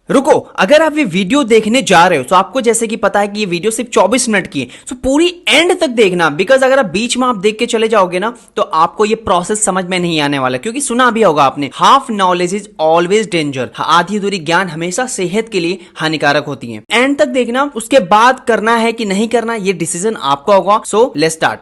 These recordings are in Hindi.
रुको, अगर आप ये वीडियो देखने जा रहे हो तो आपको जैसे कि पता है कि ये वीडियो सिर्फ 24 मिनट की है, तो पूरी एंड तक देखना। बिकॉज अगर आप बीच में आप देख के चले जाओगे ना तो आपको ये प्रोसेस समझ में नहीं आने वाला, क्योंकि सुना भी होगा आपने, half knowledge is always danger. आधी अधूरी ज्ञान हमेशा सेहत के लिए हानिकारक होती है। एंड तक देखना, उसके बाद करना है कि नहीं करना ये डिसीजन आपका होगा। So let's start.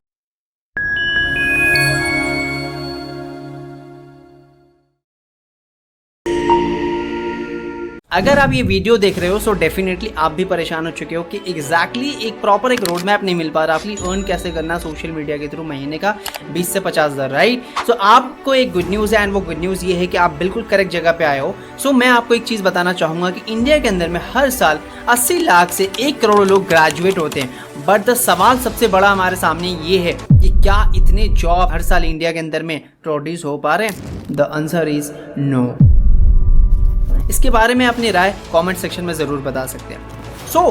अगर आप ये वीडियो देख रहे हो सो डेफिनेटली आप भी परेशान हो चुके हो कि एग्जैक्टली एक प्रॉपर एक रोड मैप नहीं मिल पा रहा आपकी अर्न कैसे करना सोशल मीडिया के थ्रू महीने का 20 से 50 हज़ार, राइट। सो आपको एक गुड न्यूज़ है, एंड वो गुड न्यूज़ ये है कि आप बिल्कुल करेक्ट जगह पे आए हो। सो मैं आपको एक चीज़ बताना चाहूँगा कि इंडिया के अंदर में हर साल 80 लाख से 1 करोड़ लोग ग्रेजुएट होते हैं। बट द सवाल सबसे बड़ा हमारे सामने ये है कि क्या इतने जॉब हर साल इंडिया के अंदर में प्रोड्यूस हो पा रहे हैं? The answer is no. इसके बारे में अपनी राय कमेंट सेक्शन में जरूर बता सकते हैं। सो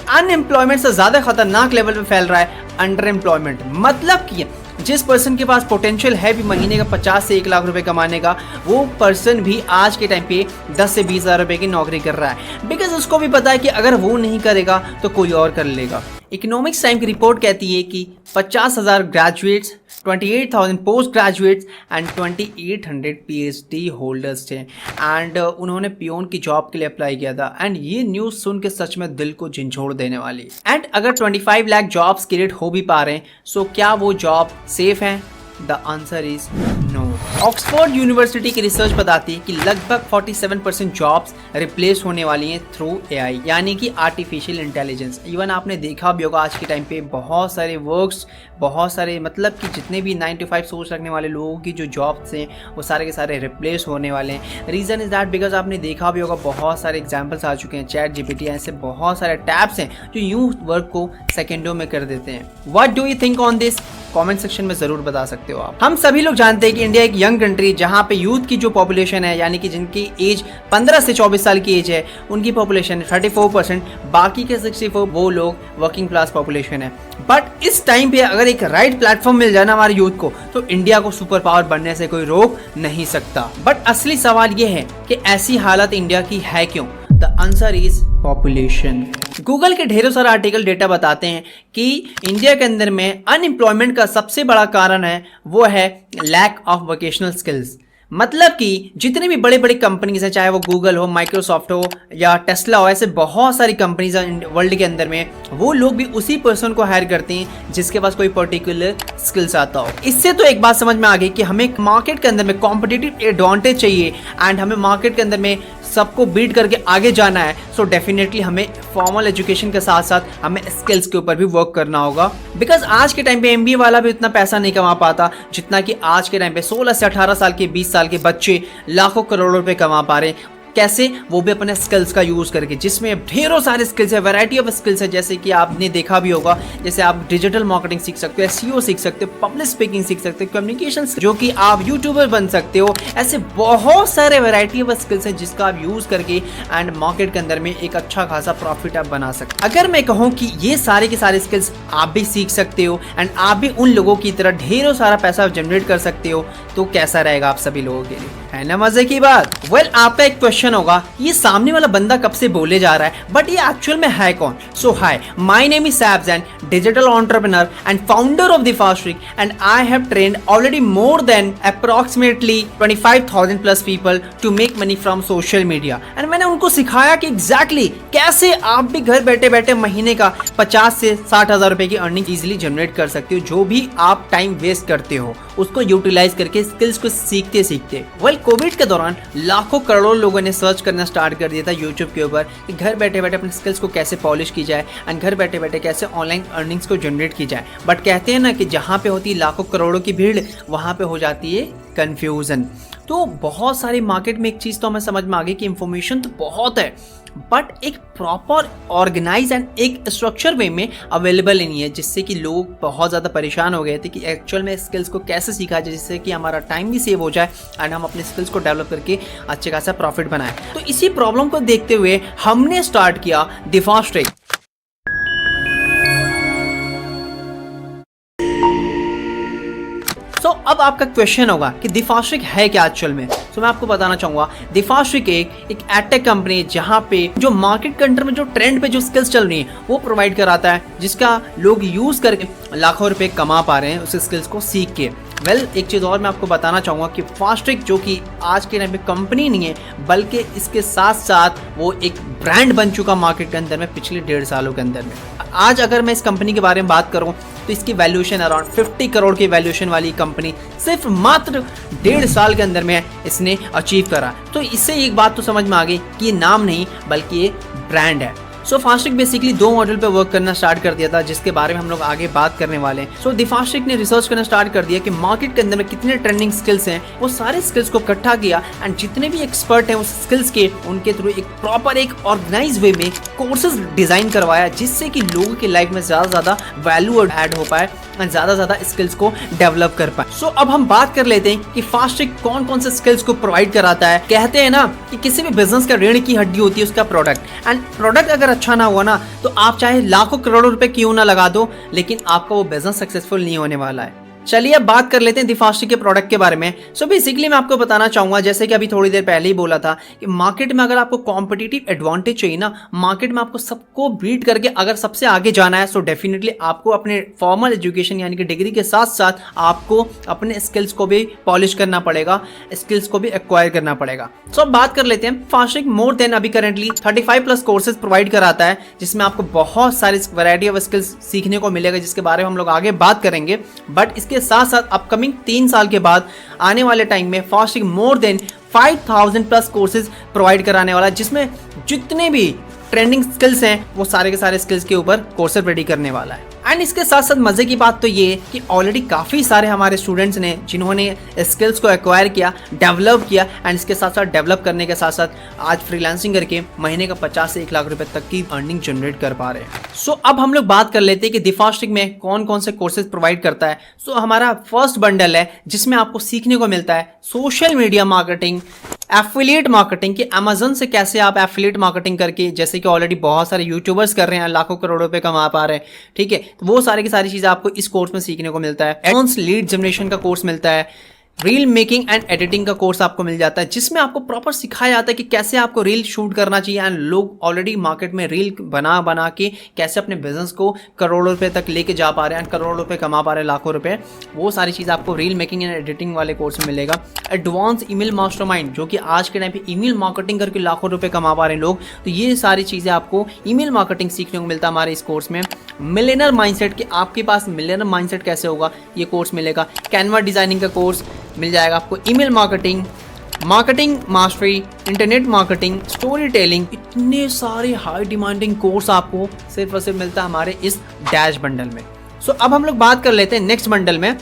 अनएम्प्लॉयमेंट से ज्यादा खतरनाक लेवल पे फैल रहा है अंडर एम्प्लॉयमेंट। मतलब कि जिस पर्सन के पास पोटेंशियल है भी महीने का 50 से 1 लाख रुपए कमाने का, वो पर्सन भी आज के टाइम पे 10 से 20 हज़ार रुपए की नौकरी कर रहा है। बिकॉज उसको भी पता है कि अगर वो नहीं करेगा तो कोई और कर लेगा। इकोनॉमिक्स टाइम की रिपोर्ट कहती है कि 50,000 graduates, 28,000 post graduates and 2800 PhD holders थे। एंड उन्होंने पियोन की जॉब के लिए अप्लाई किया था। एंड ये न्यूज़ सुन के सच में दिल को झंझोड़ देने वाली। एंड अगर 25 लाख जॉब्स क्रिएट हो भी पा रहे हैं, सो क्या वो जॉब सेफ हैं? The answer is no. Oxford University की रिसर्च बताती है कि लगभग 47% जॉब्स रिप्लेस होने वाली हैं थ्रू AI, यानी कि आर्टिफिशियल इंटेलिजेंस। इवन आपने देखा भी होगा आज के टाइम पे बहुत सारे वर्क्स, बहुत सारे मतलब कि जितने भी 9 to 5 सोच रखने वाले लोगों की जो जॉब्स हैं वो सारे के सारे रिप्लेस होने वाले हैं। रीज़न इज दैट बिकॉज आपने देखा भी होगा बहुत सारे एग्जाम्पल्स आ चुके हैं। ChatGPT ऐसे बहुत सारे टैब्स हैं जो यूं वर्क को सेकेंडों में कर देते हैं। What do you think on this? Comment section में जरूर बता सकते हो आप। हम सभी लोग जानते हैं कि इंडिया एक यंग कंट्री, जहां पे यूथ की जो पॉपुलेशन है, यानी कि जिनकी एज 15 से 24 साल की एज है, उनकी पॉपुलेशन 34%, बाकी के 64 वो लोग वर्किंग क्लास पॉपुलेशन है। बट इस टाइम पे अगर एक राइट प्लेटफॉर्म मिल जाए ना हमारे यूथ को, तो इंडिया को सुपर पावर बनने से कोई रोक नहीं सकता। बट असली सवाल ये है कि ऐसी हालत इंडिया की है क्यों? The answer is population. Google के ढेरों सारे आर्टिकल डेटा बताते हैं कि इंडिया के अंदर में अनएम्प्लॉयमेंट का सबसे बड़ा कारण है वो है लैक ऑफ वोकेशनल स्किल्स। मतलब कि जितनी भी बड़ी बड़ी कंपनीज हैं, चाहे वो गूगल हो, माइक्रोसॉफ्ट हो या टेस्ला हो, ऐसे बहुत सारी कंपनीज हैं वर्ल्ड के अंदर में, वो लोग भी उसी पर्सन को हायर करते हैं जिसके पास कोई पर्टिकुलर स्किल्स आता हो। इससे तो एक बात समझ में आ गई कि हमें मार्केट के अंदर में कॉम्पिटिटिव एडवांटेज चाहिए एंड हमें मार्केट के अंदर में सबको बीट करके आगे जाना है। सो डेफिनेटली हमें फॉर्मल एजुकेशन के साथ साथ हमें स्किल्स के ऊपर भी वर्क करना होगा। बिकॉज आज के टाइम पे MBA वाला भी उतना पैसा नहीं कमा पाता जितना कि आज के टाइम पे 16 से 18 साल के 20 साल के बच्चे लाखों करोड़ों रुपए कमा पा रहे हैं। कैसे? वो भी अपने स्किल्स का यूज करके, जिसमें ढेरों सारे स्किल्स है, वैरायटी ऑफ स्किल्स है। जैसे कि आपने देखा भी होगा, जैसे आप डिजिटल मार्केटिंग सीख सकते हो, SEO सीख सकते हो, पब्लिक स्पीकिंग सीख सकते हो, कम्युनिकेशन, जो कि आप यूट्यूबर बन सकते हो। ऐसे बहुत सारे वैरायटी ऑफ स्किल्स है जिसका आप यूज करके एंड मार्केट के अंदर में एक अच्छा खासा प्रॉफिट आप बना सकते हो। अगर मैं कहूँ कि ये सारे के सारे स्किल्स आप भी सीख सकते हो एंड आप भी उन लोगों की तरह ढेरों सारा पैसा जनरेट कर सकते हो, तो कैसा रहेगा आप सभी लोगों के लिए? है ना मजे की बात? वेल, आपका एक क्वेश्चन होगा, ये सामने वाला बंदा कब से बोले जा रहा है, बट ये एक्चुअल में है कौन? So hi, my name is Saib Jain, digital entrepreneur and founder of the fast trick, and I have trained already more than approximately 25,000 plus people to make money from social media. And मैंने उनको सिखाया कि एग्जैक्टली कैसे आप भी घर बैठे बैठे महीने का 50 से 60 हज़ार रुपए की अर्निंग इजिली जनरेट कर सकते हो। जो भी आप टाइम वेस्ट करते हो उसको यूटिलाइज करके स्किल्स को सीखते सीखते। वेल, कोविड के दौरान लाखों करोड़ों लोगों ने सर्च करना स्टार्ट कर दिया था यूट्यूब के ऊपर कि घर बैठे बैठे अपने स्किल्स को कैसे पॉलिश की जाए एंड घर बैठे बैठे कैसे ऑनलाइन अर्निंग्स को जनरेट की जाए। बट कहते हैं ना कि जहाँ पे होती है लाखों करोड़ों की भीड़, वहाँ पे हो जाती है कंफ्यूजन। तो बहुत सारी मार्केट में एक चीज़ तो हमें समझ में आ गई कि इंफॉर्मेशन तो बहुत है, बट एक प्रॉपर ऑर्गेनाइज एंड एक स्ट्रक्चर वे में अवेलेबल नहीं है, जिससे कि लोग बहुत ज़्यादा परेशान हो गए थे कि एक्चुअल में स्किल्स को कैसे सीखा जाए जिससे कि हमारा टाइम भी सेव हो जाए एंड हम अपने स्किल्स को डेवलप करके अच्छे खासा प्रॉफिट बनाएं। तो इसी प्रॉब्लम को देखते हुए हमने स्टार्ट किया द फास्ट ट्रिक। अब आपका क्वेश्चन होगा कि दिफास्ट्रिक है क्या एक्चुअल में। मैं आपको बताना चाहूंगा दिफास्ट्रिक एक एडटेक कंपनी है जहां पे जो मार्केट के अंडर में जो ट्रेंड पे जो स्किल्स चल रही है वो प्रोवाइड कराता है, जिसका लोग यूज करके लाखों रुपए कमा पा रहे हैं उस स्किल्स को सीख के। एक चीज और मैं आपको बताना चाहूंगा कि फास्ट्रिक जो कि आज के टाइम पे कंपनी नहीं है बल्कि इसके साथ साथ वो एक ब्रांड बन चुका मार्केट के अंदर में पिछले 1.5 सालों के अंदर में। आज अगर मैं इस कंपनी के बारे में बात करूं तो इसकी वैल्यूएशन अराउंड 50 करोड़ की वैल्यूएशन वाली कंपनी सिर्फ मात्र 1.5 साल के अंदर में इसने अचीव करा। तो इससे एक बात तो समझ में आ गई कि ये नाम नहीं बल्कि ये ब्रांड है। फास्ट्रिक बेसिकली 2 मॉडल पे वर्क करना स्टार्ट कर दिया था जिसके बारे में हम लोग आगे बात करने वाले हैं। दिफास्ट्रिक ने रिसर्च करना स्टार्ट कर दिया कि मार्केट के अंदर में कितने ट्रेंडिंग स्किल्स हैं, वो सारे स्किल्स को इकट्ठा किया एंड जितने भी एक्सपर्ट हैं उस स्किल्स के उनके थ्रू एक प्रॉपर एक ऑर्गेनाइज वे में कोर्सेज डिजाइन करवाया जिससे कि लोगों की लाइफ में ज्यादा वैल्यू ऐड हो पाए एंड ज्यादा स्किल्स को डेवलप कर पाए। अब हम बात कर लेते हैं कि फास्ट्रिक कौन कौन से स्किल्स को प्रोवाइड कराता है। कहते हैं ना कि किसी भी बिजनेस का रीढ़ की हड्डी होती है उसका प्रोडक्ट, एंड प्रोडक्ट अगर अच्छा ना हुआ ना तो आप चाहे लाखों करोड़ों रुपए क्यों ना लगा दो लेकिन आपका वो बिजनेस सक्सेसफुल नहीं होने वाला है। चलिए अब बात कर लेते हैं दिफास्ट्रिक के प्रोडक्ट के बारे में। बेसिकली मैं आपको बताना चाहूंगा जैसे कि अभी थोड़ी देर पहले ही बोला था कि मार्केट में अगर आपको कॉम्पिटिटिव एडवांटेज चाहिए ना, मार्केट में आपको सबको बीट करके अगर सबसे आगे जाना है डेफिनेटली आपको अपने फॉर्मल एजुकेशन यानी कि डिग्री के साथ साथ आपको अपने स्किल्स को भी पॉलिश करना पड़ेगा, स्किल्स को भी एक्वायर करना पड़ेगा। अब बात कर लेते हैं फास्ट्रिक मोर देन अभी करेंटली 35+ कोर्सेज प्रोवाइड कराता है जिसमें आपको बहुत सारी वैरायटी ऑफ स्किल्स सीखने को मिलेगा जिसके बारे में हम लोग आगे बात करेंगे। बट इसके साथ साथ अपकमिंग 3 साल के बाद आने वाले टाइम में फास्ट्रिक मोर देन 5000+ कोर्सेज प्रोवाइड कराने वाला है जिसमें जितने भी ट्रेंडिंग स्किल्स हैं वो सारे के सारे स्किल्स के ऊपर कोर्सेज रेडी करने वाला है। एंड इसके साथ साथ मजे की बात तो ये कि ऑलरेडी काफी सारे हमारे स्टूडेंट्स ने जिन्होंने स्किल्स को एक्वायर किया, डेवलप किया एंड इसके साथ साथ डेवलप करने के साथ साथ आज फ्रीलांसिंग करके महीने का 50 से 1 लाख रुपए तक की अर्निंग जनरेट कर पा रहे हैं। अब हम लोग बात कर लेते हैं कि दिफास्ट्रिक में कौन कौन से कोर्सेज प्रोवाइड करता है। हमारा फर्स्ट बंडल है जिसमें आपको सीखने को मिलता है social media marketing, affiliate marketing कि अमेज़न से कैसे आप एफिलिएट मार्केटिंग करके, जैसे कि ऑलरेडी बहुत सारे यूट्यूबर्स कर रहे हैं, लाखों करोड़ों रुपए कमा पा रहे हैं, ठीक है, तो वो सारी की सारी चीजें आपको इस कोर्स में सीखने को मिलता है। एडवांस लीड जनरेशन का कोर्स मिलता है, रील मेकिंग एंड एडिटिंग का कोर्स आपको मिल जाता है जिसमें आपको प्रॉपर सिखाया जाता है कि कैसे आपको रील शूट करना चाहिए एंड लोग ऑलरेडी मार्केट में रील बना के कैसे अपने बिजनेस को करोड़ों रुपए तक लेके जा पा रहे हैं एंड करोड़ों रुपए कमा पा रहे हैं, लाखों रुपए। वो सारी चीज़ आपको रील मेकिंग एंड एडिटिंग वाले कोर्स में मिलेगा। एडवांस ईमेल मास्टरमाइंड जो कि आज के टाइम पे ईमेल मार्केटिंग करके लाखों रुपए कमा पा रहे हैं लोग, तो ये सारी चीज़ें आपको ईमेल मार्केटिंग सीखने को मिलता है हमारे इस कोर्स में। मिलियनर माइंडसेट कि आपके पास मिलियनर माइंडसेट कैसे होगा ये कोर्स मिलेगा। कैनवा डिजाइनिंग का कोर्स मिल जाएगा आपको। Email marketing, marketing mastery, internet marketing, story telling, इतने सारे हाई डिमांडिंग कोर्स आपको सिर्फ और सिर्फ मिलता है हमारे इस डैश बंडल में। अब हम लोग बात कर लेते हैं नेक्स्ट बंडल में,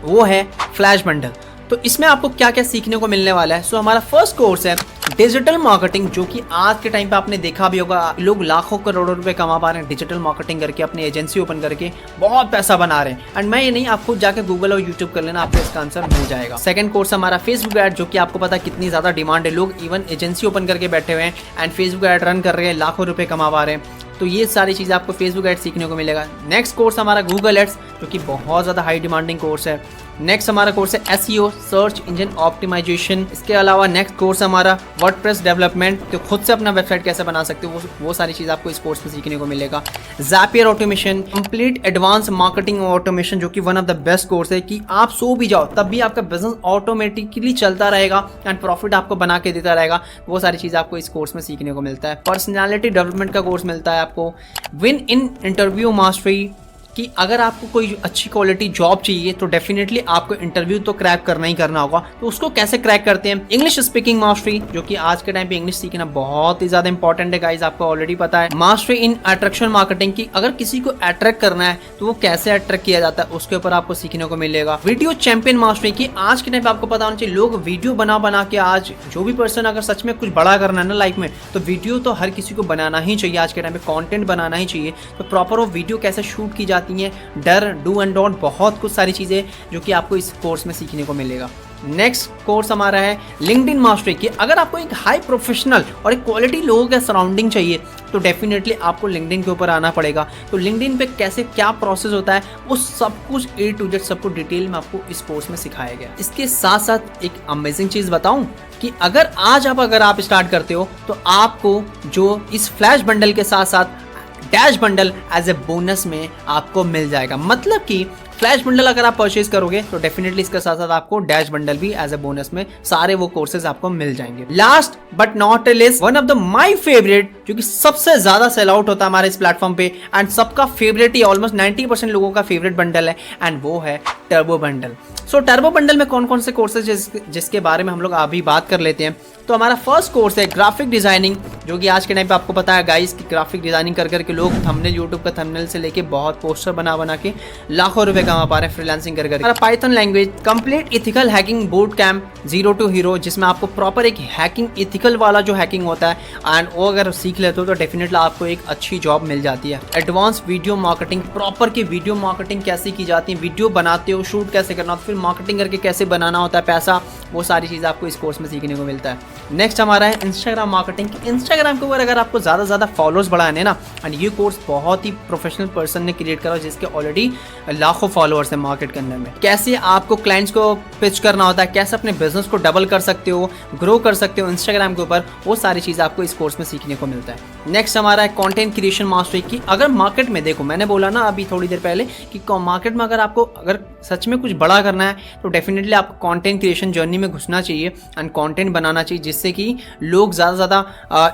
वो है फ्लैश बंडल। तो इसमें आपको क्या क्या सीखने को मिलने वाला है। हमारा फर्स्ट कोर्स है डिजिटल मार्केटिंग जो कि आज के टाइम पे आपने देखा भी होगा लोग लाखों करोड़ों रुपए कमा पा रहे हैं डिजिटल मार्केटिंग करके, अपनी एजेंसी ओपन करके बहुत पैसा बना रहे हैं। एंड मैं ये नहीं, आप खुद जाकर गूगल और यूट्यूब कर लेना, आपको इसका आंसर मिल जाएगा। सेकंड कोर्स हमारा फेसबुक ऐड जो कि आपको पता है कितनी ज्यादा डिमांड है, लोग इवन एजेंसी ओपन करके बैठे हुए हैं एंड फेसबुक ऐड रन कर रहे हैं, लाखों रुपए कमा पा रहे हैं। तो ये सारी चीज़ें आपको फेसबुक एड्स सीखने को मिलेगा। नेक्स्ट कोर्स हमारा गूगल एड्स जो कि बहुत ज़्यादा हाई डिमांडिंग कोर्स है। नेक्स्ट हमारा कोर्स है एसईओ, सर्च इंजन ऑप्टिमाइजेशन। इसके अलावा नेक्स्ट कोर्स हमारा वर्डप्रेस डेवलपमेंट, तो खुद से अपना वेबसाइट कैसे बना सकते हो वो सारी चीज़ आपको इस कोर्स में सीखने को मिलेगा। Zapier automation, complete advance marketing automation जो कि one of the best course है कि आप सो भी जाओ तब भी आपका बिजनेस ऑटोमेटिकली चलता रहेगा एंड प्रॉफिट आपको बना के देता रहेगा। वो सारी चीज़ आपको इस कोर्स में सीखने को मिलता है। पर्सनैलिटी डेवलपमेंट का कोर्स मिलता है आपको। विन इन इंटरव्यू मास्टरी कि अगर आपको कोई अच्छी क्वालिटी जॉब चाहिए तो डेफिनेटली आपको इंटरव्यू तो क्रैक करना ही करना होगा, तो उसको कैसे क्रैक करते हैं। इंग्लिश स्पीकिंग मास्टरी जो कि आज के टाइम पे इंग्लिश सीखना बहुत ही ज्यादा इंपॉर्टेंट है गाइस, आपको ऑलरेडी पता है। मास्टरी इन अट्रैक्शन मार्केटिंग की अगर किसी को अट्रैक्ट करना है तो वो कैसे अट्रैक्ट किया जाता है उसके ऊपर आपको सीखने को मिलेगा। वीडियो चैंपियन मास्टरी की आज के टाइम पे आपको पता होना चाहिए लोग वीडियो बना के, आज जो भी पर्सन अगर सच में कुछ बड़ा करना है ना लाइफ में तो वीडियो तो हर किसी को बनाना ही चाहिए, आज के टाइम पे कंटेंट बनाना ही चाहिए। तो प्रॉपर वो वीडियो कैसे शूट की जाती है, डर, डू एंड डोंट, बहुत कुछ सारी चीज़ें जो कि आपको इस कोर्स में सीखने को मिलेगा। नेक्स्ट कोर्स हमारा है लिंक्डइन मास्टरी की अगर आपको एक हाई प्रोफेशनल और एक क्वालिटी लोगों का सराउंडिंग चाहिए तो डेफिनेटली आपको लिंक्डइन के ऊपर आना पड़ेगा। तो लिंक्डइन पे कैसे क्या प्रोसेस होता है वो सब कुछ A to Z सबको डिटेल में आपको इस कोर्स में सिखाया गया। इसके साथ साथ एक अमेजिंग चीज़ बताऊं कि अगर आप स्टार्ट करते हो तो आपको जो इस फ्लैश बंडल के साथ साथ dash bundle as a bonus में आपको मिल जाएगा। मतलब कि फ्लैश बंडल अगर आप परचेज करोगे तो डेफिनेटली इसके साथ साथ आपको डैश बंडल भी एज ए बोनस में सारे वो कोर्सेज आपको मिल जाएंगे। Last but not list one of the my favourite, जो कि सबसे ज्यादा सेल आउट होता है हमारे इस प्लेटफॉर्म पे एंड सबका फेवरेट ही ऑलमोस्ट 90% लोगों का फेवरेट बंडल है एंड वो है टर्बो बंडल। सो टर्बो बंडल में कौन कौन से कोर्सेज जिसके बारे में हम लोग अभी बात कर लेते हैं। तो हमारा फर्स्ट कोर्स है ग्राफिक डिजाइनिंग, जो कि आज के टाइम पे आपको पता है गाइस कि ग्राफिक डिजाइनिंग कर करके लोग थंबनेल यूट्यूब का थंबनेल से लेके बहुत पोस्टर बना के लाखों रुपए कमा पा रहे हैं फ्रीलांसिंग कर करके। Python language complete ethical hacking boot camp 0 to hero, जिसमें आपको प्रॉपर एक हैकिंग इथिकल वाला जो हैकिंग होता है एंड वो अगर सीख लेते हो तो डेफिनेटली आपको एक अच्छी जॉब मिल जाती है। एडवांस वीडियो मार्केटिंग, प्रॉपर की वीडियो मार्केटिंग कैसे की जाती है, वीडियो बनाते हो शूट कैसे करना होता है, फिर मार्केटिंग करके कैसे बनाना होता है पैसा, वो सारी चीज़ आपको इस कोर्स में सीखने को मिलता है। नेक्स्ट हमारा है इंस्टाग्राम मार्केटिंग। इंस्टाग्राम के ऊपर अगर आपको ज़्यादा फॉलोअर्स बढ़ाने ना, एंड ये कोर्स बहुत ही प्रोफेशनल पर्सन ने क्रिएट करा जिसके ऑलरेडी लाखों फॉलोअर्स हैं मार्केट करने में। कैसे आपको क्लाइंट्स को पिच करना होता है, कैसे अपने बिजनेस को डबल कर सकते हो, ग्रो कर सकते हो इंस्टाग्राम के ऊपर, वो सारी चीज़ आपको इस कोर्स में सीखने को मिलता है। नेक्स्ट हमारा है कंटेंट क्रिएशन मास्टरी की। अगर मार्केट में देखो, मैंने बोला ना अभी थोड़ी देर पहले कि मार्केट में अगर सच में कुछ बड़ा करना है तो डेफिनेटली आपको कंटेंट क्रिएशन जर्नी में घुसना चाहिए एंड कंटेंट बनाना चाहिए जिससे कि लोग ज़्यादा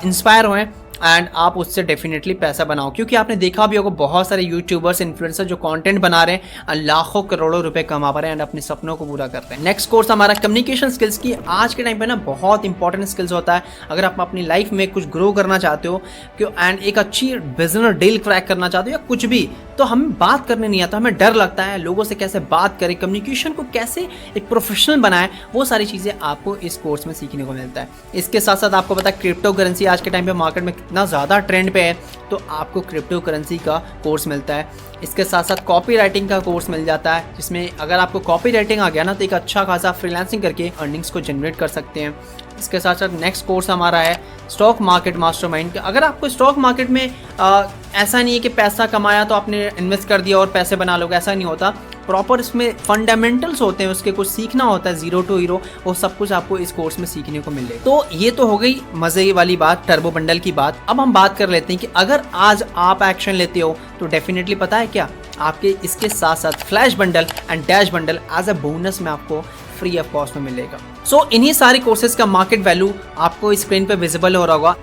इंस्पायर हों एंड आप उससे डेफिनेटली पैसा बनाओ। क्योंकि आपने देखा भी होगा बहुत सारे यूट्यूबर्स इन्फ्लुएंसर जो कंटेंट बना रहे हैं और लाखों करोड़ों रुपए कमा पा रहे हैं एंड अपने सपनों को पूरा करते हैं। नेक्स्ट कोर्स हमारा कम्युनिकेशन स्किल्स की। आज के टाइम पे ना बहुत इंपॉर्टेंट स्किल्स होता है। अगर आप अपनी लाइफ में कुछ ग्रो करना चाहते हो एंड एक अच्छी बिजनेस डील क्रैक करना चाहते हो या कुछ भी, तो हमें बात करने नहीं आता, हमें डर लगता है लोगों से कैसे बात करें, कम्युनिकेशन को कैसे एक प्रोफेशनल बनाएं, वो सारी चीज़ें आपको इस कोर्स में सीखने को मिलता है। इसके साथ साथ आपको पता है क्रिप्टो करेंसी आज के टाइम पे मार्केट में कितना ज़्यादा ट्रेंड पे है, तो आपको क्रिप्टो करेंसी का कोर्स मिलता है। इसके साथ साथ कॉपी राइटिंग का कोर्स मिल जाता है, जिसमें अगर आपको कॉपी राइटिंग आ गया ना तो एक अच्छा खासा फ्रीलांसिंग करके अर्निंग्स को जनरेट कर सकते हैं। इसके साथ साथ नेक्स्ट कोर्स हमारा है स्टॉक मार्केट मास्टरमाइंड। अगर आपको स्टॉक मार्केट में ऐसा नहीं है कि पैसा कमाया तो आपने इन्वेस्ट कर दिया और पैसे बना लोगे, ऐसा नहीं होता। प्रॉपर इसमें फंडामेंटल्स होते हैं, उसके कुछ सीखना होता है 0 to हीरो, वो सब कुछ आपको इस कोर्स में सीखने को मिलेगा। तो ये तो हो गई मजे वाली बात, टर्बो बंडल की बात। अब हम बात कर लेते हैं कि अगर आज आप एक्शन लेते हो तो डेफिनेटली पता है क्या, आपके इसके साथ साथ flash bundle and dash bundle as a bonus में आपको फ्री ऑफ कॉस्ट में मिलेगा। सो इन्हीं सारी कोर्सेज का मार्केट वैल्यू आपको स्क्रीन पे विजिबल हो रहा होगा।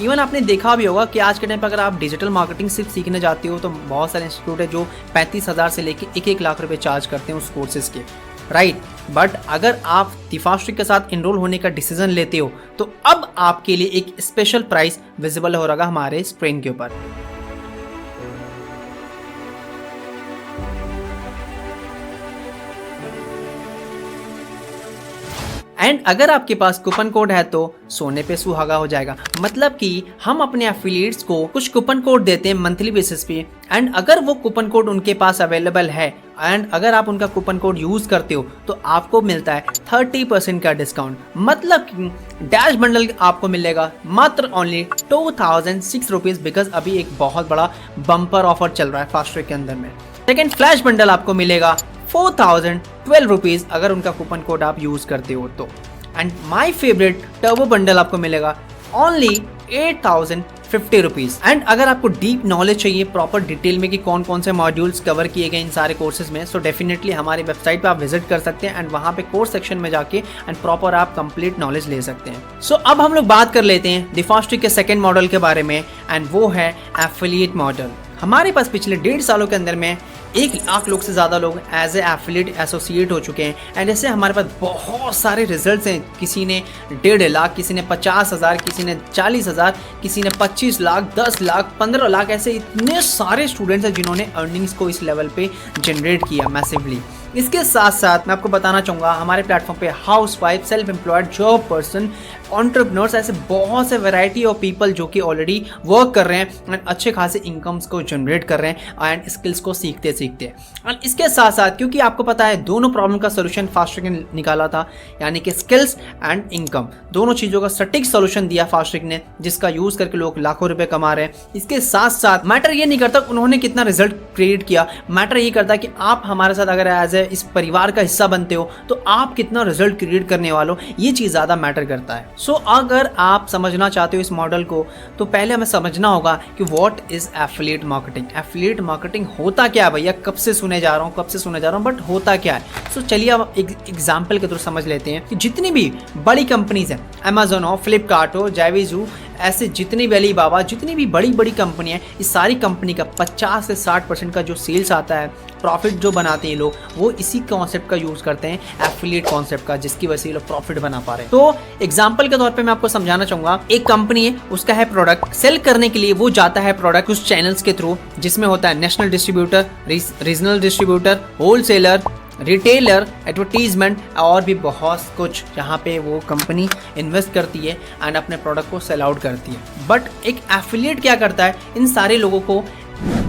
इवन आपने देखा भी होगा कि आज के टाइम पर अगर आप डिजिटल मार्केटिंग सिर्फ सीखने जाते हो तो बहुत सारे इंस्टीट्यूट है जो 35,000 से लेके 1-1 लाख रुपए चार्ज करते हैं उस कोर्सेज के, राइट। बट अगर आप दिफास्ट्री के साथ इनरोल होने का डिसीजन लेते हो तो अब आपके लिए एक स्पेशल प्राइस विजिबल हो रहा हमारे स्क्रीन के ऊपर। एंड अगर आपके पास कूपन कोड है तो सोने पे सुहागा हो जाएगा। मतलब कि हम अपने एफिलिएट्स को कुछ कूपन कोड देते हैं मंथली बेसिस पे, एंड अगर वो कूपन कोड उनके पास अवेलेबल है एंड अगर आप उनका कूपन कोड यूज करते हो तो आपको मिलता है 30% का डिस्काउंट। मतलब कि डैश बंडल आपको मिलेगा मात्र ओनली 2006 रुपीज, बिकॉज अभी एक बहुत बड़ा बम्पर ऑफर चल रहा है फास्ट्रैक के अंदर में। सेकेंड फ्लैश बंडल आपको मिलेगा 4012 रुपीज अगर उनका कूपन कोड आप यूज करते हो तो। And my favourite turbo bundle आपको मिलेगा ओनली 8050 रुपीज। एंड अगर आपको डीप नॉलेज चाहिए प्रॉपर डिटेल में कि कौन कौन से मॉड्यूल्स कवर किए गए इन सारे कोर्सेज में, सो डेफिनेटली हमारी वेबसाइट पे आप विजिट कर सकते हैं एंड वहाँ पे कोर्स सेक्शन में जाके एंड प्रॉपर आप कंप्लीट नॉलेज ले सकते हैं। सो अब हम लोग बात कर लेते हैं दिफास्ट्री के सेकेंड मॉडल के बारे में, एंड वो है एफिलिएट मॉडल। हमारे पास पिछले 1.5 सालों के अंदर में 1 लाख लोग से ज़्यादा लोग एज ए एफिलिएट एसोसिएट हो चुके हैं। एंड ऐसे हमारे पास बहुत सारे रिजल्ट्स हैं। किसी ने 1.5 लाख, किसी ने 50,000, किसी ने 40,000, किसी ने 25 लाख, 10 लाख, 15 लाख, ऐसे इतने सारे स्टूडेंट्स हैं जिन्होंने अर्निंग्स को इस लेवल पे जनरेट किया मैसिवली। इसके साथ साथ मैं आपको बताना चाहूँगा हमारे प्लेटफॉर्म पे house wife, self employed, job person, entrepreneurs, ऐसे बहुत से वैरायटी ऑफ पीपल जो कि ऑलरेडी वर्क कर रहे हैं एंड अच्छे खासे इनकम्स को जनरेट कर रहे हैं एंड स्किल्स को सीखते एंड इसके साथ साथ क्योंकि आपको पता है दोनों प्रॉब्लम का सोल्यूशन फास्ट्रिक ने निकाला था, यानी कि स्किल्स एंड इनकम, दोनों चीज़ों का सटीक सोल्यूशन दिया फास्ट्रिक ने, जिसका यूज़ करके लोग लाखों रुपए कमा रहे हैं। इसके साथ साथ मैटर ये नहीं करता उन्होंने कितना रिजल्ट क्रिएट किया, मैटर ये करता है कि आप हमारे साथ अगर एज ए इस परिवार का हिस्सा बनते हो तो आप कितना रिजल्ट क्रिएट करने वाले हो, ये चीज़ ज़्यादा मैटर करता है। सो अगर आप समझना चाहते हो इस मॉडल को तो पहले हमें समझना होगा कि what is affiliate marketing. Affiliate marketing होता क्या है भैया, कब से सुने जा रहा हूँ बट होता क्या है। सो चलिए अब एक एग्जाम्पल के थ्रू समझ लेते हैं कि जितनी भी बड़ी कंपनीज हैं, अमेजोन हो, फ्लिपकार्ट हो, जाइविजू, ऐसे जितनी भी अलीबाबा, जितनी भी बड़ी बड़ी कंपनी है, इस सारी कंपनी का 50 से 60% का जो सेल्स आता है, प्रॉफिट जो बनाते हैं लोग, वो इसी कॉन्सेप्ट का यूज करते हैं, एफिलिएट कॉन्सेप्ट का, जिसकी वजह से ये लोग प्रॉफिट बना पा रहे हैं। तो एग्जांपल के तौर पे मैं आपको समझाना चाहूंगा, एक कंपनी है, उसका है प्रोडक्ट, सेल करने के लिए वो जाता है प्रोडक्ट कुछ चैनल्स के थ्रू, जिसमें होता है national distributor, regional distributor, wholesaler, retailer, advertisement और भी बहुत कुछ, जहाँ पे वो कंपनी इन्वेस्ट करती है एंड अपने प्रोडक्ट को सेल आउट करती है। बट एक एफिलिएट क्या करता है, इन सारे लोगों को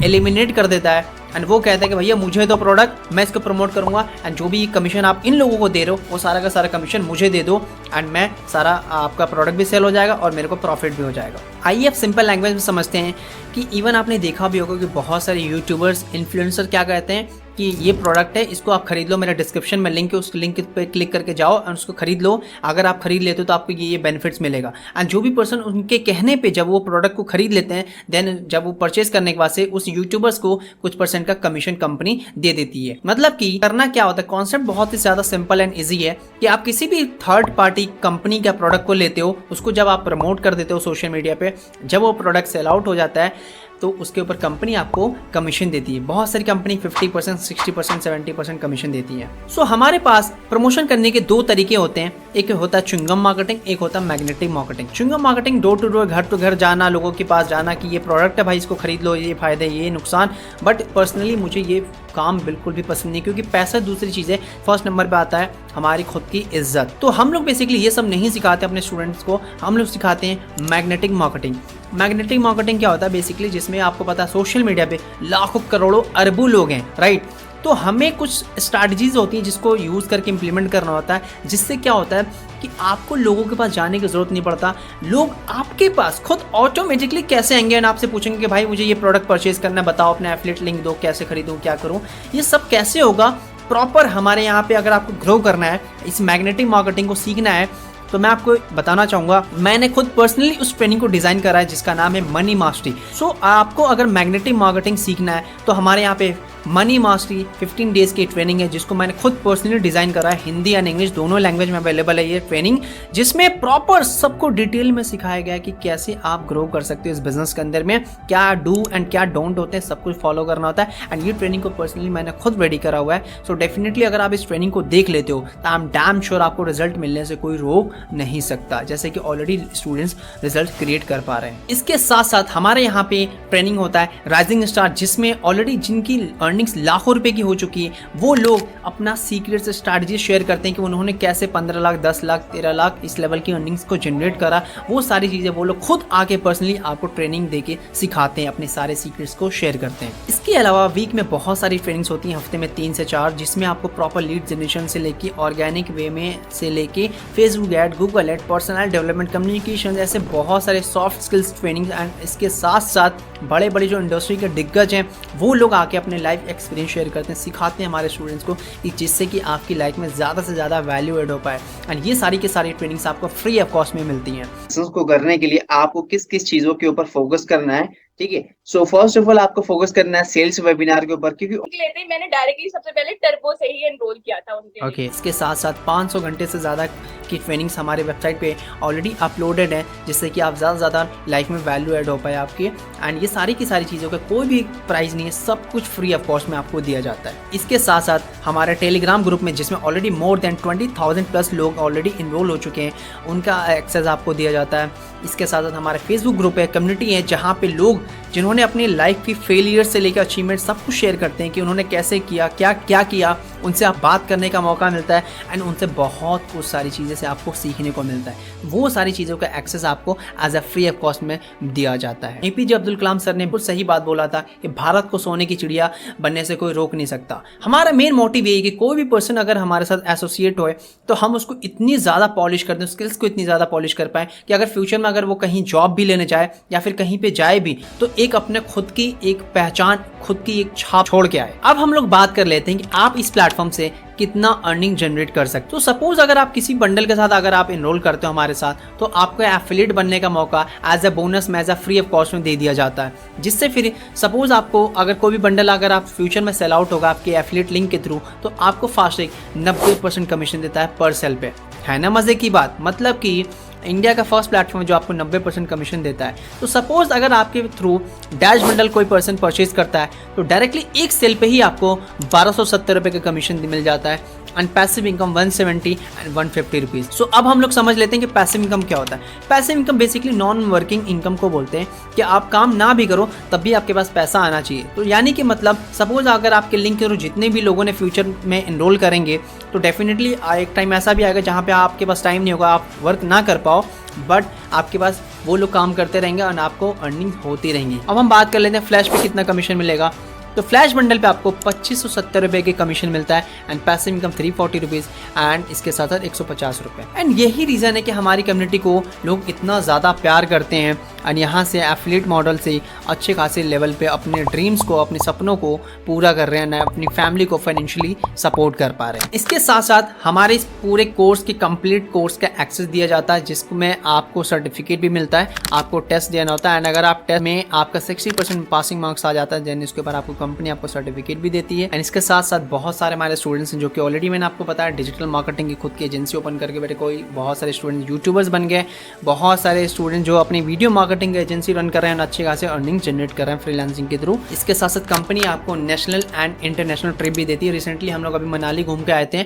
एलिमिनेट कर देता है एंड वो कहता है कि भैया मुझे तो प्रोडक्ट, मैं इसको प्रमोट करूंगा एंड जो भी कमीशन आप इन लोगों को दे रहे हो वो सारा का सारा कमीशन मुझे दे दो एंड मैं सारा आपका प्रोडक्ट भी सेल हो जाएगा और मेरे को प्रॉफिट भी हो जाएगा। आइए अब सिंपल लैंग्वेज में समझते हैं कि इवन आपने देखा भी होगा कि बहुत सारे यूट्यूबर्स, इन्फ्लुएंसर क्या कहते हैं कि ये प्रोडक्ट है, इसको आप खरीद लो, मेरा डिस्क्रिप्शन में लिंक है, उस लिंक पे क्लिक करके जाओ और उसको खरीद लो, अगर आप खरीद लेते हो तो आपको ये बेनिफिट्स मिलेगा। एंड जो भी पर्सन उनके कहने पे जब वो प्रोडक्ट को खरीद लेते हैं, देन जब वो परचेज करने के बाद से उस यूट्यूबर्स को कुछ % का कमीशन कंपनी दे देती है। मतलब कि करना क्या होता है, कॉन्सेप्ट बहुत ही ज्यादा सिंपल एंड ईजी है कि आप किसी भी थर्ड पार्टी कंपनी का प्रोडक्ट को लेते हो, उसको जब आप प्रमोट कर देते हो सोशल मीडिया पे, जब वो प्रोडक्ट सेल आउट हो जाता है तो उसके ऊपर कंपनी आपको कमीशन देती है। बहुत सारी कंपनी 50%, 60%, 70% कमीशन देती है। सो हमारे पास प्रमोशन करने के दो तरीके होते हैं, एक होता है च्युइंगम मार्केटिंग, एक होता है magnetic marketing. Chewing gum marketing door to door, घर टू घर जाना, लोगों के पास जाना कि ये प्रोडक्ट है भाई, इसको खरीद लो, ये फायदे, ये नुकसान। बट पर्सनली मुझे ये काम बिल्कुल भी पसंद नहीं, क्योंकि पैसा दूसरी चीज़ है, फर्स्ट नंबर पे आता है हमारी खुद की इज्जत। तो हम लोग बेसिकली ये सब नहीं सिखाते अपने स्टूडेंट्स को, हम लोग सिखाते हैं मैग्नेटिक मार्केटिंग। मैग्नेटिक मार्केटिंग क्या होता है बेसिकली, जिसमें आपको पता है सोशल मीडिया पे लाखों करोड़ों अरबों लोग हैं, राइट। तो हमें कुछ स्ट्रैटेजीज होती हैं जिसको यूज़ करके इम्प्लीमेंट करना होता है, जिससे क्या होता है कि आपको लोगों के पास जाने की ज़रूरत नहीं पड़ता, लोग आपके पास खुद ऑटोमेटिकली कैसे आएंगे एंड आपसे पूछेंगे कि भाई मुझे ये प्रोडक्ट परचेज करना है, बताओ, अपना एफिलिएट लिंक दो, कैसे खरीदूँ, क्या करूँ। ये सब कैसे होगा प्रॉपर हमारे यहाँ पे, अगर आपको ग्रो करना है, इस मैग्नेटिक मार्केटिंग को सीखना है, तो मैं आपको बताना चाहूँगा, मैंने खुद पर्सनली उस ट्रेनिंग को डिज़ाइन करा है जिसका नाम है मनी मास्टरी। सो आपको अगर मैग्नेटिक मार्केटिंग सीखना है तो हमारे यहाँ पे मनी मास्टरी 15 डेज की ट्रेनिंग है, जिसको मैंने खुद पर्सनली डिज़ाइन करा है, हिंदी एंड इंग्लिश दोनों लैंग्वेज में अवेलेबल है ये ट्रेनिंग, जिसमें प्रॉपर सबको डिटेल में सिखाया गया है कि कैसे आप ग्रो कर सकते हो इस बिजनेस के अंदर में, क्या डू एंड क्या डोंट होते हैं, सब कुछ फॉलो करना होता है। एंड ये ट्रेनिंग को पर्सनली मैंने खुद रेडी करा हुआ है। सो डेफिनेटली अगर आप इस ट्रेनिंग को देख लेते हो तो आई एम डैम श्योर आपको रिजल्ट मिलने से कोई रोक नहीं सकता, जैसे कि ऑलरेडी स्टूडेंट्स रिजल्ट क्रिएट कर पा रहे हैं। इसके साथ साथ हमारे यहाँ पे ट्रेनिंग होता है राइजिंग स्टार, जिसमें ऑलरेडी जिनकी अर्निंग्स लाखों रुपए की हो चुकी है, वो लोग अपना सीक्रेट स्ट्रैटेजी शेयर करते हैं कि उन्होंने कैसे 15 लाख, 10 लाख, 13 लाख इस लेवल की अर्निंग्स को जनरेट करा। वो सारी चीज़ें वो लोग खुद आके पर्सनली आपको ट्रेनिंग देके सिखाते हैं, अपने सारे सीक्रेट्स को शेयर करते हैं। इसके अलावा वीक में बहुत सारी ट्रेनिंग्स होती हैं, हफ्ते में 3 से 4, जिसमें आपको प्रॉपर लीड जनरेशन से लेके ऑर्गेनिक वे में से लेके Facebook ad, Google ad, personal development, communication, ऐसे बहुत सारे सॉफ्ट स्किल्स ट्रेनिंग एंड इसके साथ साथ बड़े बड़े जो इंडस्ट्री के दिग्गज हैं वो लोग आके अपने लाइफ एक्सपीरियंस शेयर करते हैं, सिखाते हैं हमारे स्टूडेंट्स को, जिससे कि आपकी लाइफ में ज़्यादा से ज़्यादा वैल्यू एड हो पाए। एंड ये सारी की सारी ट्रेनिंग्स आपको फ्री ऑफ कॉस्ट में मिलती हैं। को करने के लिए आपको किस किस चीजों के ऊपर फोकस करना है, ठीक है। सो फर्स्ट ऑफ ऑल आपको फोकस करना है सेल्स वेबिनार के ऊपर, क्योंकि लेते ही मैंने डायरेक्टली सबसे पहले टर्बो से ही एनरोल किया था उनके ओके। इसके साथ साथ 500 घंटे से ज़्यादा की ट्रेनिंग्स हमारे वेबसाइट पे ऑलरेडी अपलोडेड है, जिससे कि आप ज़्यादा से ज़्यादा लाइफ में वैल्यू ऐड हो पाए आपकी। एंड ये सारी की सारी चीज़ों का कोई भी प्राइस नहीं है, सब कुछ फ्री ऑफ कॉस्ट में आपको दिया जाता है। इसके साथ साथ हमारे टेलीग्राम ग्रुप में, जिसमें ऑलरेडी मोर देन 20,000 प्लस लोग ऑलरेडी इनरोल हो चुके हैं, उनका एक्सेस आपको दिया जाता है। इसके साथ साथ हमारे फेसबुक ग्रुप है, कम्युनिटी है, जहाँ पे लोग जिन्होंने उन्होंने अपनी लाइफ की फेलियर से लेकर अचीवमेंट सब कुछ शेयर करते हैं कि उन्होंने कैसे किया, क्या क्या किया। उनसे आप बात करने का मौका मिलता है एंड उनसे बहुत कुछ सारी चीज़ें से आपको सीखने को मिलता है। वो सारी चीज़ों का एक्सेस आपको as a free of cost में दिया जाता है। एपीजे अब्दुल कलाम सर ने बहुत सही बात बोला था कि भारत को सोने की चिड़िया बनने से कोई रोक नहीं सकता। हमारा मेन मोटिव यही है कि कोई भी पर्सन अगर हमारे साथ एसोसिएट होए तो हम उसको इतनी ज़्यादा पॉलिश कर दें, स्किल्स को इतनी ज़्यादा पॉलिश कर पाएँ कि अगर फ्यूचर में अगर वो कहीं जॉब भी लेने जाए या फिर कहीं पे जाए भी तो एक अपने खुद की एक पहचान, खुद की एक छाप छोड़ के आए। अब हम लोग बात कर लेते हैं कि आप इस प्लेटफॉर्म से कितना अर्निंग जनरेट कर सकते हो। तो सपोज अगर आप किसी बंडल के साथ अगर आप एनरोल करते हो हमारे साथ, तो आपको एफिलिएट बनने का मौका एज अ बोनस में, as a free of cost में दे दिया जाता है। जिससे फिर सपोज आपको अगर कोई भी बंडल अगर आप फ्यूचर में सेल आउट होगा आपके एफिलिएट लिंक के थ्रू, तो आपको फास्टैग 90% कमीशन देता है पर सेल पे। है ना मजे की बात। मतलब कि इंडिया का फर्स्ट प्लेटफॉर्म जो आपको 90% कमीशन देता है। तो सपोज अगर आपके थ्रू डैश बंडल कोई पर्सन परचेज करता है तो डायरेक्टली एक सेल पे ही आपको 1270 रुपये का कमीशन मिल जाता है and passive income 170 and 150 rupees. So अब हम लोग समझ लेते हैं कि पैसिव इनकम क्या होता है। Passive income basically non working income को बोलते हैं कि आप काम ना भी करो तब भी आपके पास पैसा आना चाहिए। तो यानी कि मतलब सपोज अगर आपके लिंक के थ्रू जितने भी लोगों ने फ्यूचर में एनरोल करेंगे तो डेफिनेटली एक टाइम ऐसा भी आएगा जहाँ पे आपके पास टाइम नहीं होगा, आप वर्क ना कर पाओ, बट आपके पास वो लोग काम करते रहेंगे और आपको अर्निंग होती रहेंगी। अब हम बात कर लेते हैं फ्लैश पे कितना कमीशन मिलेगा। तो फ्लैश बंडल पे आपको 2570 रुपये के कमीशन मिलता है and passive income 340 rupees and इसके साथ साथ 150 रुपये। एंड यही रीज़न है कि हमारी कम्युनिटी को लोग इतना ज़्यादा प्यार करते हैं एंड यहाँ से एफिलिएट मॉडल से अच्छे खासे लेवल पे अपने ड्रीम्स को, अपने सपनों को पूरा कर रहे हैं, अपनी फैमिली को फाइनेंशियली सपोर्ट कर पा रहे हैं। इसके साथ साथ हमारे इस पूरे कोर्स की कंप्लीट कोर्स का एक्सेस दिया जाता है जिसमें आपको सर्टिफिकेट भी मिलता है, आपको टेस्ट देना होता है एंड अगर आप टेस्ट में आपका 60% पासिंग मार्क्स आ जाता है देन इसके ऊपर आपको कंपनी आपको सर्टिफिकेट भी देती है। एंड इसके साथ साथ बहुत सारे हमारे स्टूडेंट्स हैं जो कि ऑलरेडी मैंने आपको बताया डिजिटल मार्केटिंग की खुद की एजेंसी ओपन करके बैठे, कोई बहुत सारे स्टूडेंट यूट्यूबर्स बन गए, बहुत सारे स्टूडेंट जो अपनी वीडियो मार्केटिंग एजेंसी रन कर रहे हैं, अच्छे खासे अर्निंग जनरेट कर रहे हैं फ्रीलांसिंग के थ्रू। इसके साथ साथ कंपनी आपको नेशनल एंड इंटरनेशनल ट्रिप भी देती है। रिसेंटली हम लोग अभी मनाली घूम के आए थे।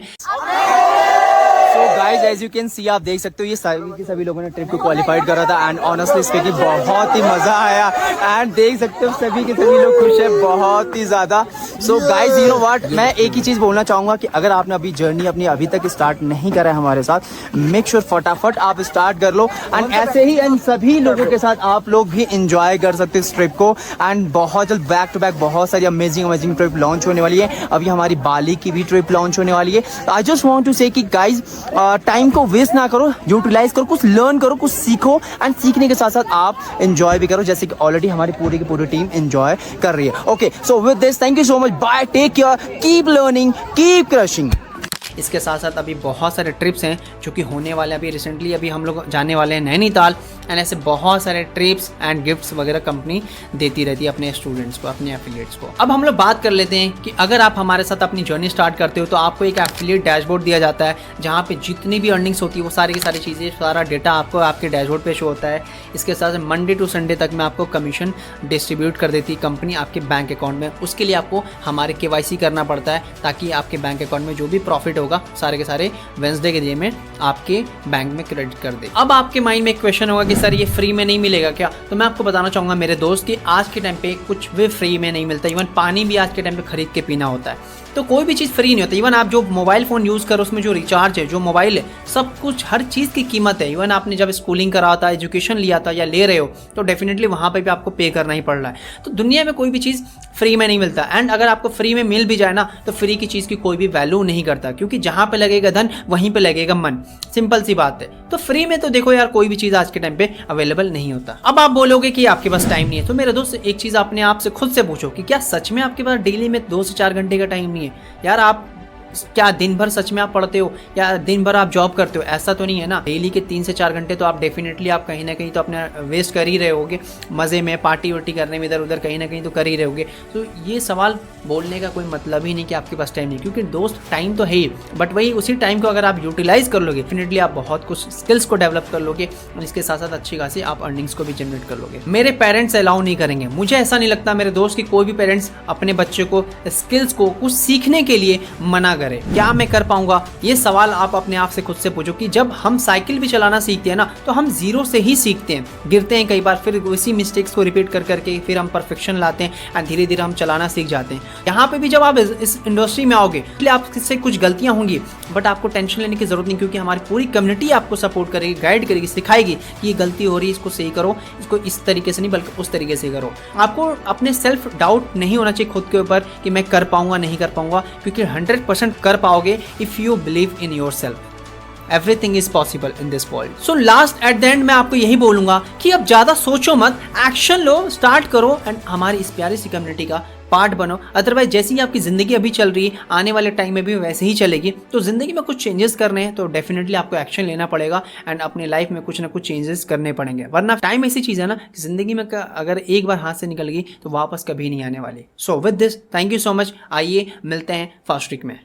So guys, as you can see, आप देख सकते हो ये सभी लोगों ने ट्रिप को क्वालिफाइड करा था एंड ऑनेस्टली स्पीकिंग बहुत ही मजा आया एंड देख सकते हो सभी के सभी लोग खुश है बहुत ही ज्यादा। So guys you know what, मैं एक ही चीज बोलना चाहूंगा कि अगर आपने अभी जर्नी अपनी अभी तक स्टार्ट नहीं करा है हमारे साथ, मेक श्योर फटाफट आप स्टार्ट कर लो एंड ऐसे ही एंड सभी लोगों के साथ आप लोग भी इंजॉय कर सकते हो इस ट्रिप को। एंड बहुत जल्द बैक टू बैक बहुत सारी अमेजिंग ट्रिप लॉन्च होने वाली है। अभी हमारी बाली की भी ट्रिप लॉन्च होने वाली है। आई जस्ट वॉन्ट टू से कि गाइज टाइम को वेस्ट ना करो, यूटिलाइज करो, कुछ लर्न करो, कुछ सीखो एंड सीखने के साथ साथ आप एंजॉय भी करो जैसे कि ऑलरेडी हमारी पूरी की पूरी टीम एंजॉय कर रही है। Okay, so with this thank you so much, bye, take care, keep learning, keep crushing. इसके साथ साथ अभी बहुत सारे ट्रिप्स हैं जो कि होने वाले हैं। अभी रिसेंटली अभी हम लोग जाने वाले हैं नैनीताल एंड ऐसे बहुत सारे ट्रिप्स एंड गिफ्ट्स वगैरह कंपनी देती रहती है अपने स्टूडेंट्स को, अपने एफिलिएट्स को। अब हम लोग बात कर लेते हैं कि अगर आप हमारे साथ अपनी जर्नी स्टार्ट करते हो तो आपको एक एफिलिएट डैशबोर्ड दिया जाता है जहाँ पे जितनी भी अर्निंग्स होती है वो सारी की सारी चीज़ें, सारा डेटा आपको आपके डैशबोर्ड पे शो होता है। इसके साथ मंडे टू संडे तक में आपको कमीशन डिस्ट्रीब्यूट कर देती है कंपनी आपके बैंक अकाउंट में। उसके लिए आपको हमारे KYC करना पड़ता है ताकि आपके बैंक अकाउंट में जो भी प्रॉफिट होगा सारे के सारे वेंसडे के डे में आपके बैंक में क्रेडिट कर दे। अब आपके माइंड में एक क्वेश्चन होगा कि सर ये फ्री में नहीं मिलेगा क्या? तो मैं आपको बताना चाहूंगा मेरे दोस्त कि आज के टाइम पे कुछ भी फ्री में नहीं मिलता। इवन पानी भी आज के टाइम पे खरीद के पीना होता है। तो कोई भी चीज़ फ्री नहीं होता। इवन आप जो मोबाइल फ़ोन यूज़ करो उसमें जो रिचार्ज है, जो मोबाइल है, सब कुछ हर चीज़ की कीमत है। इवन आपने जब स्कूलिंग करा था, एजुकेशन लिया था या ले रहे हो तो डेफिनेटली वहाँ पे भी आपको पे करना ही पड़ रहा है। तो दुनिया में कोई भी चीज़ फ्री में नहीं मिलता। एंड अगर आपको फ्री में मिल भी जाए ना तो फ्री की चीज़ की कोई भी वैल्यू नहीं करता, क्योंकि जहाँ पे लगेगा धन वहीं पे लगेगा मन। सिंपल सी बात है। तो फ्री में तो देखो यार कोई भी चीज़ आज के टाइम पे अवेलेबल नहीं होता। अब आप बोलोगे कि आपके पास टाइम नहीं है, तो मेरे दोस्त एक चीज़ अपने आप से खुद से पूछो कि क्या सच में आपके पास डेली में 2 से 4 घंटे का टाइम नहीं है? यार आप क्या दिन भर सच में आप पढ़ते हो या दिन भर आप जॉब करते हो? ऐसा तो नहीं है ना। डेली के 3 से 4 घंटे तो आप डेफिनेटली आप कहीं ना कहीं तो अपना वेस्ट कर ही रहे होगे, मज़े में पार्टी वार्टी करने में इधर उधर कहीं ना कहीं तो कर ही रहे होगे। तो ये सवाल बोलने का कोई मतलब ही नहीं कि आपके पास टाइम नहीं, क्योंकि दोस्त टाइम तो है ही, बट वही उसी टाइम को अगर आप यूटिलाइज कर लोगे डेफिनेटली आप बहुत कुछ स्किल्स को डेवलप कर लोगे और इसके साथ साथ अच्छी खासी आप अर्निंग्स को भी जनरेट कर लोगे। मेरे पेरेंट्स अलाउ नहीं करेंगे, मुझे ऐसा नहीं लगता मेरे दोस्त की कोई भी पेरेंट्स अपने बच्चे को स्किल्स को कुछ सीखने के लिए मना करे, क्या मैं कर पाऊंगा? ये सवाल आप अपने आप से खुद से पूछो कि जब हम साइकिल भी चलाना सीखते हैं ना, तो हम जीरो से ही सीखते हैं, गिरते हैं कई बार, फिर उसी मिस्टेक्स को रिपीट कर करके फिर हम परफेक्शन लाते हैं एंड धीरे धीरे हम चलाना सीख जाते हैं। यहाँ पे भी जब आप इस इंडस्ट्री में आओगे, इसलिए आपसे कुछ गलतियां होंगी, बट आपको टेंशन लेने की जरूरत नहीं, क्योंकि हमारी पूरी कम्युनिटी आपको सपोर्ट करेगी, गाइड करेगी, सिखाएगी कि ये गलती हो रही है, इसको सही करो, इसको इस तरीके से नहीं बल्कि उस तरीके से करो। आपको अपने सेल्फ डाउट नहीं होना चाहिए खुद के ऊपर कि मैं कर पाऊंगा नहीं कर पाऊंगा, क्योंकि 100% कर पाओगे if you believe in your self. Everything is possible in this world. So last at the end मैं आपको यही बोलूंगा कि अब ज्यादा सोचो मत, एक्शन लो, स्टार्ट करो एंड हमारी इस प्यारी सी कम्युनिटी का पार्ट बनो। अदरवाइज जैसी ही आपकी जिंदगी अभी चल रही है, आने वाले टाइम में भी वैसे ही चलेगी। तो जिंदगी में कुछ चेंजेस करने हैं तो डेफिनेटली आपको एक्शन लेना पड़ेगा एंड अपने लाइफ में कुछ ना कुछ चेंजेस करने पड़ेंगे, वरना टाइम ऐसी चीज है ना कि जिंदगी में अगर एक बार हाथ से निकल गई तो वापस कभी नहीं आने वाली। सो with this thank you so much. आइए मिलते हैं फास्ट ट्रिक में।